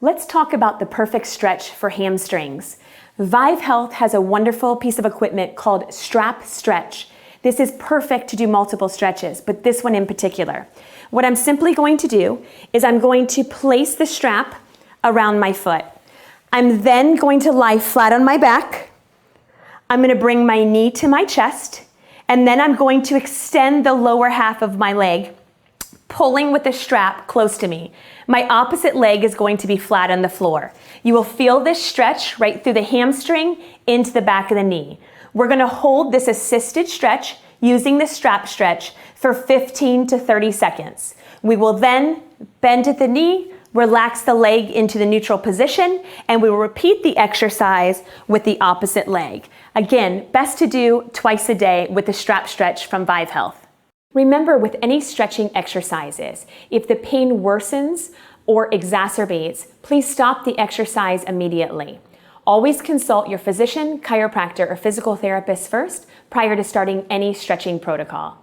Let's talk about the perfect stretch for hamstrings. Vive Health has a wonderful piece of equipment called Strap Stretch. This is perfect to do multiple stretches, but this one in particular. What I'm simply going to do is I'm going to place the strap around my foot. I'm then going to lie flat on my back. I'm going to bring my knee to my chest, and then I'm going to extend the lower half of my leg, pulling with the strap close to me. My opposite leg is going to be flat on the floor. You will feel this stretch right through the hamstring into the back of the knee. We're going to hold this assisted stretch using the strap stretch for 15 to 30 seconds. We will then bend at the knee, relax the leg into the neutral position, and we will repeat the exercise with the opposite leg. Again, best to do twice a day with the strap stretch from Vive Health. Remember, with any stretching exercises, if the pain worsens or exacerbates, please stop the exercise immediately. Always consult your physician, chiropractor, or physical therapist first prior to starting any stretching protocol.